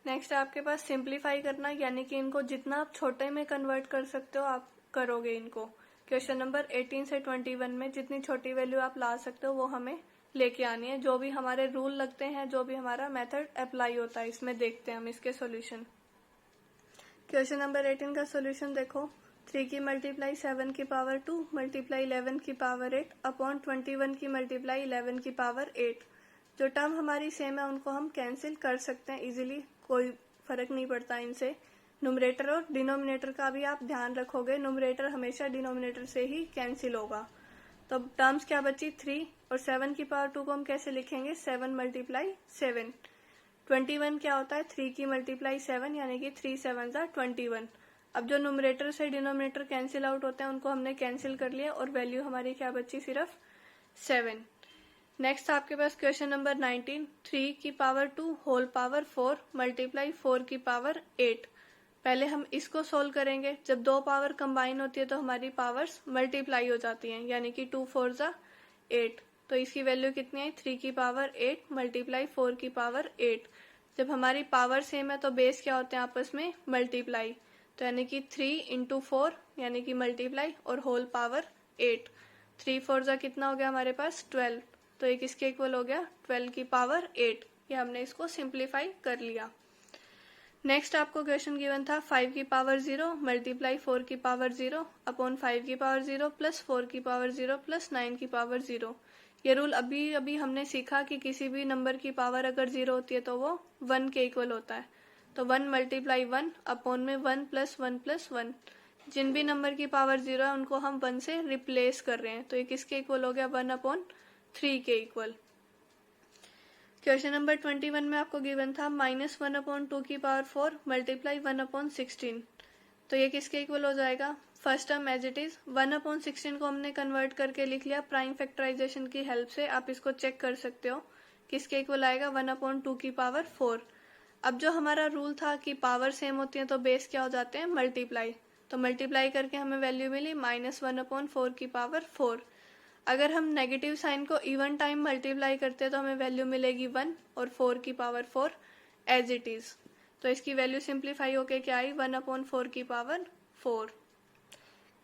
नेक्स्ट आपके पास सिंप्लीफाई करना, यानी कि इनको जितना आप छोटे में कन्वर्ट कर सकते हो आप करोगे इनको। क्वेश्चन नंबर 18 से 21 में जितनी छोटी वैल्यू आप ला सकते हो वो हमें लेके आनी है। जो भी हमारे रूल लगते हैं, जो भी हमारा मेथड अप्लाई होता है, इसमें देखते हैं हम इसके सॉल्यूशन। क्वेश्चन नंबर 18 का सॉल्यूशन देखो। 3 की मल्टीप्लाई 7 की पावर 2 मल्टीप्लाई 11 की पावर 8 अपॉन 21 की मल्टीप्लाई 11 की पावर 8। जो टर्म हमारी सेम है उनको हम कैंसिल कर सकते हैं इजीली, कोई फर्क नहीं पड़ता इनसे। न्यूमरेटर और डिनोमिनेटर का भी आप ध्यान रखोगे, न्यूमरेटर हमेशा डिनोमिनेटर से ही कैंसिल होगा। तो टर्म्स क्या बची 3 और 7 की पावर 2 को हम कैसे लिखेंगे 7 मल्टीप्लाई 7। 21 क्या होता है 3 की मल्टीप्लाई 7 यानी कि 3 7 ज़ा 21। अब जो न्यूमरेटर से डिनोमिनेटर कैंसिल आउट होते हैं उनको हमने कैंसिल कर लिया और वैल्यू हमारी क्या बची सिर्फ 7। नेक्स्ट आपके पास क्वेश्चन नंबर 19। 3 की पावर 2 होल पावर 4 मल्टीप्लाई 4 की पावर 8। पहले हम इसको सोल्व करेंगे। जब दो पावर कंबाइन होती है तो हमारी पावर्स मल्टीप्लाई हो जाती हैं, यानी कि 2 4 ज़ा 8। तो इसकी वैल्यू कितनी है 3 की पावर 8 मल्टीप्लाई 4 की पावर 8। जब हमारी पावर सेम है तो बेस क्या होते हैं आपस में मल्टीप्लाई, तो यानी कि 3 इंटू 4 यानी कि मल्टीप्लाई और होल पावर 8। 3 4 ज़ा कितना हो गया हमारे पास 12, तो ये किसके इक्वल हो गया 12 की पावर 8। ये हमने इसको सिंप्लीफाई कर लिया। नेक्स्ट आपको क्वेश्चन गिवन था 5 की पावर 0 मल्टीप्लाई 4 की पावर 0 अपॉन 5 की पावर 0 प्लस 4 की पावर 0 प्लस 9 की पावर 0। ये रूल अभी अभी हमने सीखा कि किसी भी नंबर की पावर अगर 0 होती है तो वो 1 के इक्वल होता है। तो 1 मल्टीप्लाई 1 अपॉन में 1 प्लस 1 प्लस 1। जिन भी नंबर की पावर 0 है उनको हम 1 से रिप्लेस कर रहे हैं, तो ये किसके इक्वल हो गया 1 अपॉन 3 के इक्वल। क्वेश्चन नंबर 21 में आपको गिवन था -1 अपॉन 2 की पावर 4 मल्टीप्लाई 1 अपॉन 16। तो ये किसके इक्वल हो जाएगा first term as it is 1 upon 16 को हमने कन्वर्ट करके लिख लिया प्राइम फैक्टराइजेशन की हेल्प से। आप इसको चेक कर सकते हो किसके इक्वल आएगा 1 अपॉन 2 की पावर 4। अब जो हमारा रूल था कि पावर सेम होती है तो बेस क्या हो जाते हैं मल्टीप्लाई, तो मल्टीप्लाई करके हमें वैल्यू मिली -1 अपॉन 4 की पावर 4। अगर हम नेगेटिव साइन को इवन टाइम मल्टीप्लाई करते हैं तो हमें वैल्यू मिलेगी 1 और 4 की पावर 4 एज इट इज। तो इसकी वैल्यू सिंप्लीफाई होके क्या आई 1 अपॉन 4 की पावर 4।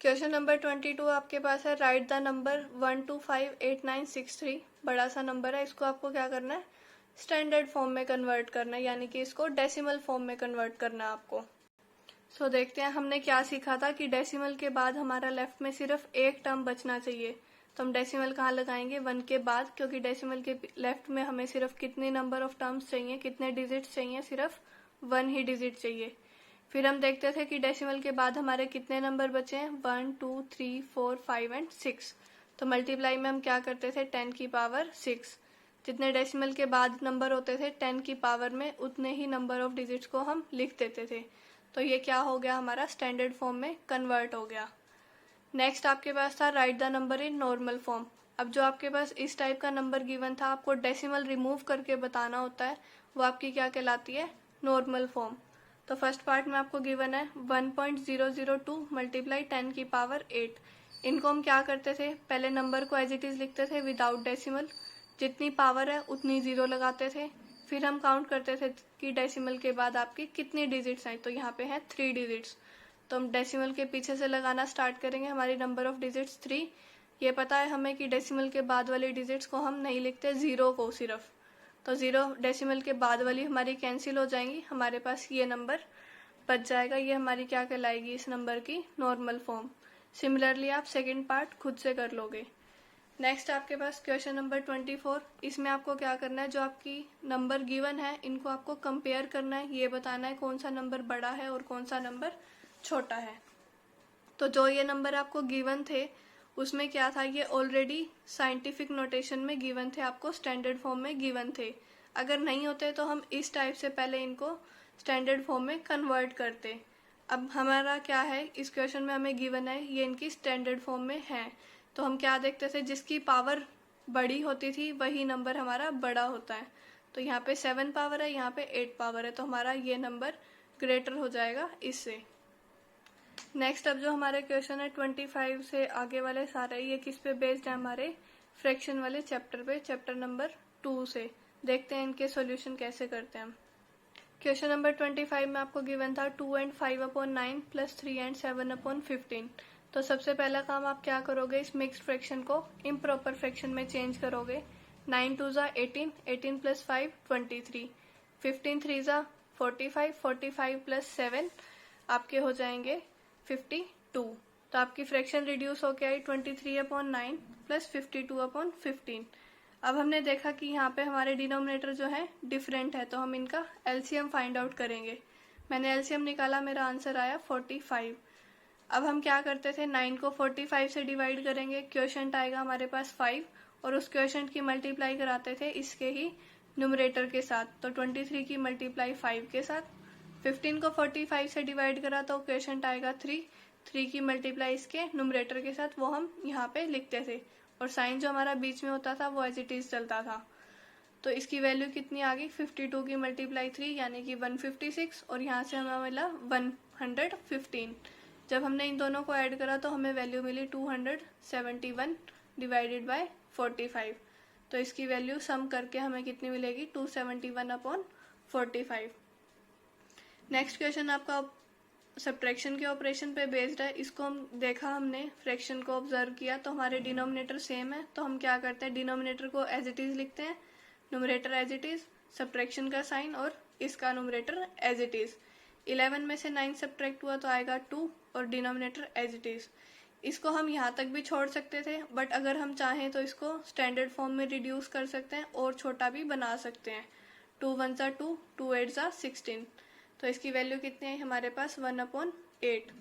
क्वेश्चन नंबर 22 आपके पास है राइट द नंबर 1258963। बड़ा सा नंबर है, इसको आपको क्या करना है स्टैंडर्ड फॉर्म में कन्वर्ट करना है, यानी कि इसको डेसिमल फॉर्म में कन्वर्ट करना है आपको। सो देखते हैं हमने क्या सीखा था कि डेसिमल के बाद हमारा लेफ्ट में सिर्फ एक टर्म बचना चाहिए। तो हम डेसिमल कहाँ लगाएंगे 1 के बाद, क्योंकि डेसिमल के लेफ्ट में हमें सिर्फ कितने नंबर ऑफ टर्म्स चाहिए, कितने डिजिट्स चाहिए, सिर्फ 1 ही डिजिट चाहिए। फिर हम देखते थे कि डेसिमल के बाद हमारे कितने नंबर बचे हैं 1 2 3 4 5 एंड 6। तो मल्टीप्लाई में हम क्या करते थे 10 की पावर 6। जितने डेसिमल के बाद नंबर होते थे 10 की पावर में उतने ही नंबर ऑफ डिजिट्स को हम लिख देते थे। तो ये क्या हो गया हमारा स्टैंडर्ड फॉर्म में कन्वर्ट हो गया। नेक्स्ट आपके पास था right the number in normal form. अब जो आपके पास इस टाइप का नंबर गिवन था आपको डेसिमल रिमूव करके बताना होता है, वो आपकी क्या कहलाती है नॉर्मल फॉर्म। तो फर्स्ट पार्ट में आपको गिवन है 1.002 मल्टीप्लाई 10 की पावर 8। इनको हम क्या करते थे पहले नंबर को एज इट इज लिखते थे विदाउट डेसिमल, जितनी पावर है उतनी जीरो लगाते थे। फिर हम काउंट करते थे कि डेसिमल के बाद आपकी कितनी डिजिट्स हैं, तो यहाँ पे है 3 डिजिट्स। तो हम डेसिमल के पीछे से लगाना स्टार्ट करेंगे, हमारी नंबर ऑफ डिजिट्स 3। ये पता है हमें कि डेसिमल के बाद वाली डिजिट्स को हम नहीं लिखते, 0 को सिर्फ। तो 0 डेसिमल के बाद वाली हमारी कैंसिल हो जाएंगी, हमारे पास ये नंबर बच जाएगा। ये हमारी क्या कहलाएगी इस नंबर की नॉर्मल फॉर्म। सिमिलरली आप सेकेंड पार्ट खुद से कर लोगे। नेक्स्ट आपके पास क्वेश्चन नंबर 24। इसमें आपको क्या करना है जो आपकी नंबर गिवन है इनको आपको कंपेयर करना है, ये बताना है कौन सा नंबर बड़ा है और कौन सा नंबर छोटा है। तो जो ये नंबर आपको गिवन थे उसमें क्या था, ये ऑलरेडी साइंटिफिक नोटेशन में गिवन थे, आपको स्टैंडर्ड फॉर्म में गिवन थे। अगर नहीं होते तो हम इस टाइप से पहले इनको स्टैंडर्ड फॉर्म में कन्वर्ट करते। अब हमारा क्या है इस क्वेश्चन में हमें गिवन है ये इनकी स्टैंडर्ड फॉर्म में है, तो हम क्या देखते थे जिसकी पावर बड़ी होती थी वही नंबर हमारा बड़ा होता है। तो यहाँ पे 7 पावर है, यहाँ पे 8 पावर है, तो हमारा ये नंबर ग्रेटर हो जाएगा इससे। नेक्स्ट अब जो हमारे क्वेश्चन है 25 से आगे वाले सारे ये किस पे बेस्ड है, हमारे फ्रैक्शन वाले चैप्टर पे, चैप्टर नंबर 2 से। देखते हैं इनके सॉल्यूशन कैसे करते हैं हम। क्वेश्चन नंबर 25 में आपको गिवन था 2 and 5/9 प्लस 3 and 7/15। तो सबसे पहला काम आप क्या करोगे, इस मिक्स्ड फ्रैक्शन को इम्प्रॉपर फ्रैक्शन में चेंज करोगे। 9 2 ज़ा 18, 18 प्लस 5 23, 15 3 ज़ा 45, 45 प्लस 7 आपके हो जाएंगे 52। तो आपकी फ्रैक्शन रिड्यूस होके आई 23/9 प्लस 52/15। अब हमने देखा कि यहाँ पे हमारे डिनोमिनेटर जो है डिफरेंट है, तो हम इनका एलसीएम फाइंड आउट करेंगे। मैंने एलसीएम निकाला, मेरा आंसर आया 45। अब हम क्या करते थे, 9 को 45 से डिवाइड करेंगे, क्वोशंट आएगा हमारे पास 5 और उस क्वोशंट की मल्टीप्लाई कराते थे इसके ही न्यूमरेटर के साथ, तो 23 की मल्टीप्लाई 5 के साथ। 15 को 45 से डिवाइड करा तो क्वोशंट आएगा 3 की मल्टीप्लाई इसके न्यूमरेटर के साथ, वो हम यहाँ पे लिखते थे और साइन जो हमारा बीच में होता था वो एज इट इज चलता था। तो इसकी वैल्यू कितनी आ गई, 52 की मल्टीप्लाई 3 यानी कि 156 और यहाँ से हमें मिला 115। जब हमने इन दोनों को ऐड करा तो हमें वैल्यू मिली 271 डिवाइडेड बाय 45। तो इसकी वैल्यू सम करके हमें कितनी मिलेगी, 271/45। नेक्स्ट क्वेश्चन आपका सब्ट्रैक्शन के ऑपरेशन पे बेस्ड है। इसको हम देखा, हमने फ्रैक्शन को ऑब्जर्व किया तो हमारे डिनोमिनेटर सेम है, तो हम क्या करते हैं, डिनोमिनेटर को एज इट इज लिखते हैं, numerator as it is, subtraction का साइन और इसका न्यूमरेटर एज इट इज। 11 में से 9 सब्ट्रैक्ट हुआ तो आएगा 2 और डिनोमिनेटर एज इट इज। इसको हम यहाँ तक भी छोड़ सकते थे, बट अगर हम चाहें तो इसको स्टैंडर्ड फॉर्म में रिड्यूस कर सकते हैं और छोटा भी बना सकते हैं। 2 1 ज़ा 2, 2 8 ज़ा 16। तो इसकी वैल्यू कितनी आई हमारे पास, 1/8।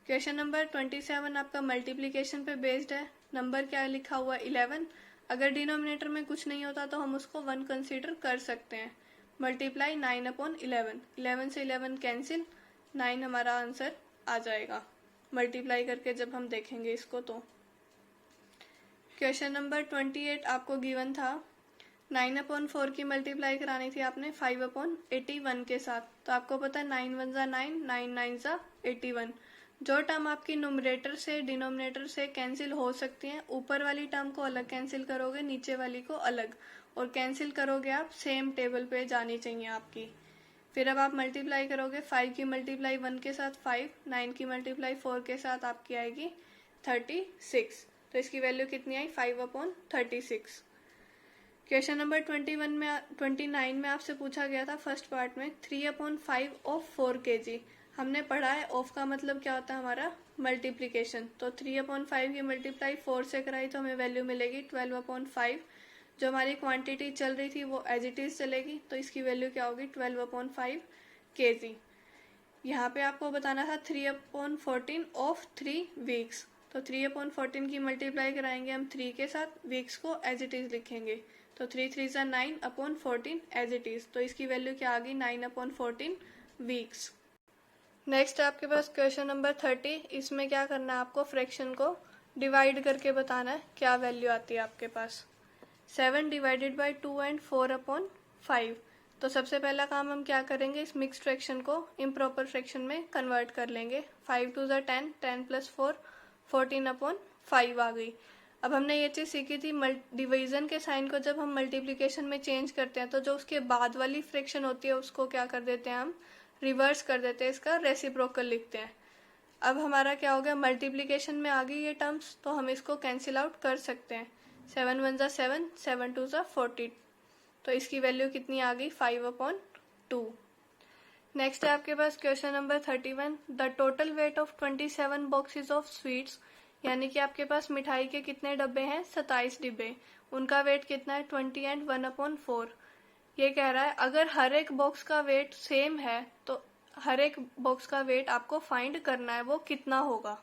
क्वेश्चन नंबर 27 आपका मल्टीप्लीकेशन पे बेस्ड है। नंबर क्या लिखा हुआ, 11। अगर डिनोमिनेटर में कुछ नहीं होता तो हम उसको 1 कंसीडर कर सकते हैं। मल्टीप्लाई 9/11, 11 से 11 कैंसिल, 9 हमारा आंसर आ जाएगा मल्टीप्लाई करके जब हम देखेंगे इसको। तो क्वेश्चन नंबर 28 आपको गिवन था, 9/4 की मल्टीप्लाई करानी थी आपने 5/81 के साथ। तो आपको पता है 9 1 ज़ा 9, 9 9 ज़ा 81। जो टर्म आपकी न्यूमरेटर से डिनोमिनेटर से कैंसिल हो सकती हैं, ऊपर वाली टर्म को अलग कैंसिल करोगे, नीचे वाली को अलग, और कैंसिल करोगे आप सेम टेबल पे जानी चाहिए आपकी। फिर अब आप मल्टीप्लाई करोगे, 5 की मल्टीप्लाई 1 के साथ 5, 9 की मल्टीप्लाई 4 के साथ आपकी आएगी 36। तो इसकी वैल्यू कितनी आई, 5/36। क्वेश्चन नंबर 29 में आपसे पूछा गया था फर्स्ट पार्ट में 3/5 ऑफ 4 kg। हमने पढ़ा है ऑफ का मतलब क्या होता है हमारा, मल्टीप्लीकेशन। तो 3/5 की मल्टीप्लाई 4 से कराई तो हमें वैल्यू मिलेगी 12/5। जो हमारी क्वांटिटी चल रही थी वो एज इट इज चलेगी, तो इसकी वैल्यू क्या होगी, 12/5 kg। यहाँ पे आपको बताना था 3/14 ऑफ 3 वीक्स। तो 3/14 की मल्टीप्लाई कराएंगे हम 3 के साथ, वीक्स को एज इट इज लिखेंगे, तो 3 3 ज़ा 9/14 एज इट इज। तो इसकी वैल्यू क्या आ गई, 9/14 वीक्स। नेक्स्ट आपके पास क्वेश्चन नंबर 30। इसमें क्या करना है, आपको फ्रैक्शन को डिवाइड करके बताना है क्या वैल्यू आती है आपके पास। 7 डिवाइडेड बाई 2 एंड 4/5। तो सबसे पहला काम हम क्या करेंगे, इस मिक्स्ड फ्रैक्शन को इम्प्रॉपर फ्रैक्शन में कन्वर्ट कर लेंगे। 5 2 ज़ा 10, 10 प्लस 4 14/5 आ गई। अब हमने ये चीज़ सीखी थी, डिवीजन के साइन को जब हम मल्टीप्लिकेशन में चेंज करते हैं तो जो उसके बाद वाली फ्रैक्शन होती है उसको क्या कर देते हैं, हम रिवर्स कर देते हैं, इसका रेसिप्रोकल लिखते हैं। अब हमारा क्या हो गया, मल्टीप्लिकेशन में आ गई ये टर्म्स, तो हम इसको कैंसिल आउट कर सकते हैं। 7 1 ज़ा 7, 7 2 ज़ा 40। तो इसकी वैल्यू कितनी आ गई, 5/2। नेक्स्ट है आपके पास question number 31। The total weight of 27 boxes of sweets, यानी कि आपके पास मिठाई के कितने डब्बे हैं, 27 डिब्बे, उनका वेट कितना है, 20 एंड 1/4। ये कह रहा है अगर हर एक बॉक्स का वेट सेम है तो हर एक बॉक्स का वेट आपको फाइंड करना है, वो कितना होगा।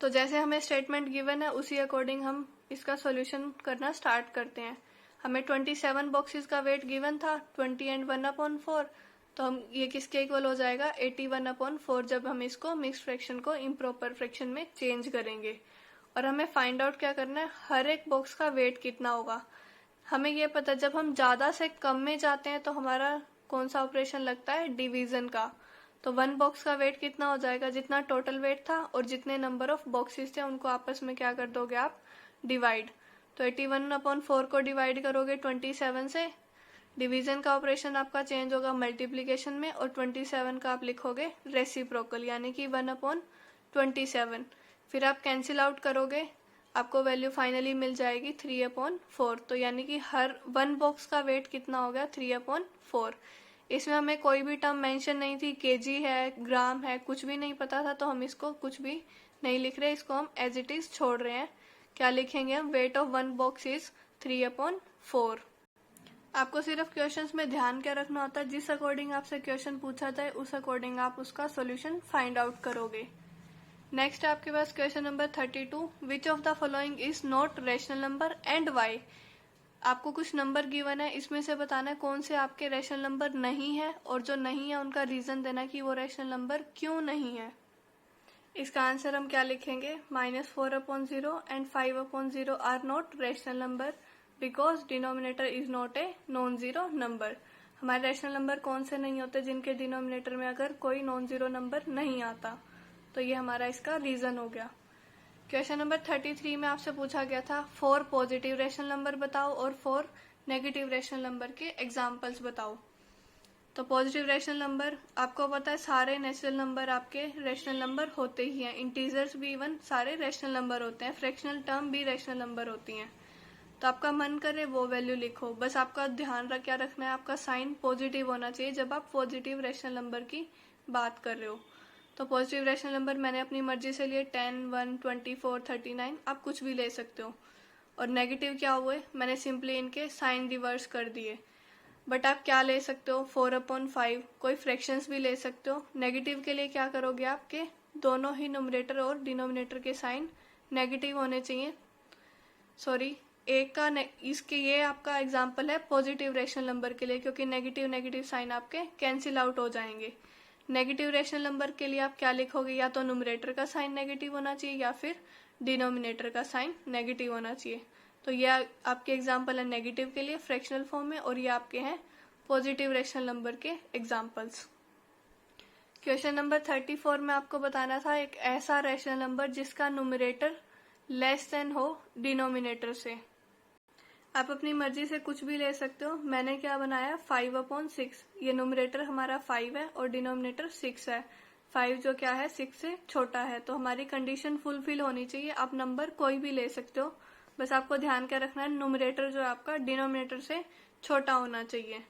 तो जैसे हमें स्टेटमेंट गिवन है उसी अकॉर्डिंग हम इसका सॉल्यूशन करना स्टार्ट करते हैं। हमें 27 बॉक्सेस का वेट गिवन था, 20 एंड 1/4, तो हम ये किसके इक्वल हो जाएगा, 81/4 जब हम इसको मिक्स्ड फ्रैक्शन को इम्प्रॉपर फ्रैक्शन में चेंज करेंगे। और हमें फाइंड आउट क्या करना है, हर एक बॉक्स का वेट कितना होगा। हमें ये पता जब हम ज़्यादा से कम में जाते हैं तो हमारा कौन सा ऑपरेशन लगता है, डिवीजन का। तो 1 बॉक्स का वेट कितना हो जाएगा, जितना टोटल वेट था और जितने नंबर ऑफ बॉक्सेस थे उनको आपस में क्या कर दोगे आप, डिवाइड। तो 81/4 को डिवाइड करोगे 27 से डिवीजन का ऑपरेशन आपका चेंज होगा मल्टीप्लीकेशन में, और 27 का आप लिखोगे रेसिप्रोकल, यानी कि 1/27। फिर आप कैंसिल आउट करोगे, आपको वैल्यू फाइनली मिल जाएगी 3/4। तो यानी कि हर वन बॉक्स का वेट कितना हो गया, 3/4। इसमें हमें कोई भी टर्म मेंशन नहीं थी, केजी है, ग्राम है, कुछ भी नहीं पता था, तो हम इसको कुछ भी नहीं लिख रहे, इसको हम एज इट इज छोड़ रहे हैं। क्या लिखेंगे हम, weight of one box is 3/4। आपको सिर्फ क्वेश्चंस में ध्यान क्या रखना होता है, जिस अकॉर्डिंग आपसे क्वेश्चन पूछा जाए उस अकॉर्डिंग आप उसका सॉल्यूशन फाइंड आउट करोगे। नेक्स्ट आपके पास question number 32, which of the following is not rational number and why. आपको कुछ नंबर गिवन है, इसमें से बताना है कौन से आपके रैशनल नंबर नहीं है, और जो नहीं है उनका रीजन देना कि वो रैशनल नंबर क्यों नहीं है। इसका आंसर हम क्या लिखेंगे, -4/0 and 5/0 are not rational number because denominator is not a non zero number. हमारे रैशनल नंबर कौन से नहीं होते, जिनके डिनोमिनेटर में अगर कोई नॉन जीरो नंबर नहीं आता। तो ये हमारा इसका रीजन हो गया। क्वेश्चन नंबर 33 में आपसे पूछा गया था 4 पॉजिटिव रैशनल नंबर बताओ और 4 नेगेटिव रैशनल नंबर के एग्जाम्पल्स बताओ। तो पॉजिटिव रैशनल नंबर आपको पता है सारे नेचुरल नंबर आपके रैशनल नंबर होते ही हैं, इंटीजर्स भी इवन सारे रैशनल नंबर होते हैं, फ्रैक्शनल टर्म भी रैशनल नंबर होती हैं। तो आपका मन करे वो वैल्यू लिखो, बस आपका ध्यान क्या रखना है, आपका साइन पॉजिटिव होना चाहिए जब आप पॉजिटिव रैशनल नंबर की बात कर रहे हो। तो पॉजिटिव रैशनल नंबर मैंने अपनी मर्जी से लिए 10, 1, 24, 39, आप कुछ भी ले सकते हो। और नेगेटिव क्या हुए, मैंने सिंपली इनके साइन रिवर्स कर दिए। बट आप क्या ले सकते हो, 4/5, कोई फ्रैक्शंस भी ले सकते हो। नेगेटिव के लिए क्या करोगे, आपके दोनों ही न्यूमरेटर और डिनोमिनेटर के साइन नेगेटिव होने चाहिए। सॉरी, एक का इसके ये आपका एग्जाम्पल है पॉजिटिव रैशनल नंबर के लिए, क्योंकि नेगेटिव नेगेटिव साइन आपके कैंसिल आउट हो जाएंगे। नेगेटिव रैशनल नंबर के लिए आप क्या लिखोगे, या तो न्यूमरेटर का साइन नेगेटिव होना चाहिए या फिर डिनोमिनेटर का साइन नेगेटिव होना चाहिए। तो ये आपके एग्जाम्पल है नेगेटिव के लिए फ्रैक्शनल फॉर्म में, और ये आपके हैं पॉजिटिव रैशनल नंबर के एग्जाम्पल्स। क्वेश्चन नंबर 34 में आपको बताना था एक ऐसा रैशनल नंबर जिसका न्यूमरेटर लेस देन हो डिनोमिनेटर से। आप अपनी मर्जी से कुछ भी ले सकते हो। मैंने क्या बनाया, 5/6। ये न्यूमरेटर हमारा 5 है और डिनोमिनेटर 6 है। 5 जो क्या है, 6 से छोटा है, तो हमारी कंडीशन फुलफिल होनी चाहिए। आप नंबर कोई भी ले सकते हो, बस आपको ध्यान क्या रखना है, न्यूमरेटर जो आपका डिनोमिनेटर से छोटा होना चाहिए।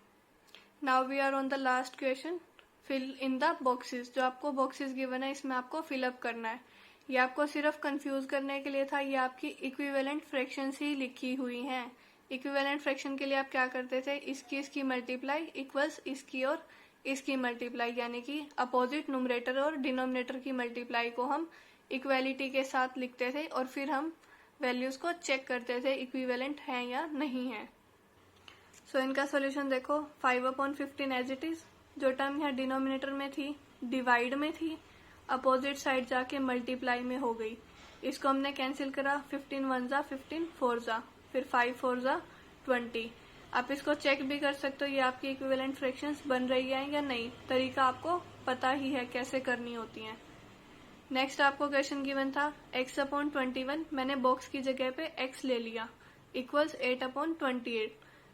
Now we are on the last question, fill in the boxes. जो आपको बॉक्सेस गिवन है इसमें आपको फिलअप करना है। ये आपको सिर्फ कंफ्यूज करने के लिए था, ये आपकी इक्विवेलेंट फ्रैक्शंस ही लिखी हुई हैं। इक्विवेलेंट फ्रैक्शन के लिए आप क्या करते थे, इसकी मल्टीप्लाई इक्वल्स इसकी और इसकी मल्टीप्लाई, यानी कि अपोजिट न्यूमरेटर और डिनोमिनेटर की मल्टीप्लाई को हम इक्वेलिटी के साथ लिखते थे, और फिर हम वैल्यूज को चेक करते थे इक्विवेलेंट है या नहीं है। सो इनका सॉल्यूशन देखो, 5/15 एज इट इज, जो टर्म यहाँ डिनोमिनेटर में थी डिवाइड में थी, अपोजिट साइड जाके मल्टीप्लाई में हो गई। इसको हमने कैंसिल करा, 15 1 जा 15 4 जा, फिर 5 4 जा 20। आप इसको चेक भी कर सकते हो ये आपकी इक्विवेलेंट फ्रैक्शंस बन रही है या नहीं। तरीका आपको पता ही है कैसे करनी होती हैं। नेक्स्ट आपको क्वेश्चन गिवन था x/21, मैंने बॉक्स की जगह पे x ले लिया, इक्वल्स 8/28।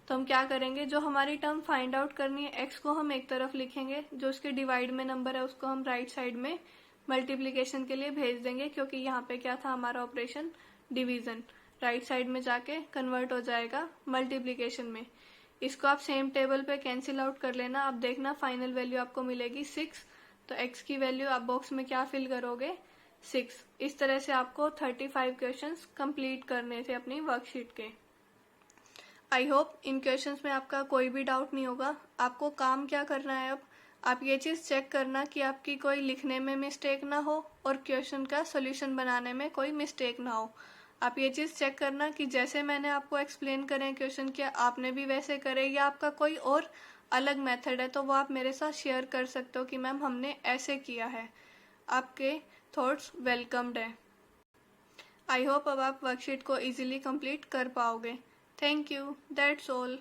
तो हम क्या करेंगे, जो हमारी टर्म फाइंड आउट करनी है x को हम एक तरफ लिखेंगे, जो उसके डिवाइड में नंबर है उसको हम राइट साइड में मल्टीप्लीकेशन के लिए भेज देंगे, क्योंकि यहाँ पे क्या था हमारा ऑपरेशन डिवीजन, राइट साइड में जाके कन्वर्ट हो जाएगा मल्टीप्लीकेशन में। इसको आप सेम टेबल पे कैंसिल आउट कर लेना, आप देखना फाइनल वैल्यू आपको मिलेगी 6। तो x की वैल्यू आप बॉक्स में क्या फिल करोगे, 6। इस तरह से आपको 35 क्वेश्चंस कंप्लीट करने थे अपनी वर्कशीट के। आई होप इन क्वेश्चंस में आपका कोई भी डाउट नहीं होगा। आपको काम क्या करना है, अब आप ये चीज चेक करना कि आपकी कोई लिखने में मिस्टेक ना हो और क्वेश्चन का सोल्यूशन बनाने में कोई मिस्टेक ना हो। आप ये चीज चेक करना कि जैसे मैंने आपको एक्सप्लेन करें क्वेश्चन किया आपने भी वैसे करे, या आपका कोई और अलग मेथड है तो वो आप मेरे साथ शेयर कर सकते हो कि मैम हमने ऐसे किया है। आपके थॉट्स वेलकम्ड है। आई होप अब आप वर्कशीट को इजीली कंप्लीट कर पाओगे। Thank you, that's all.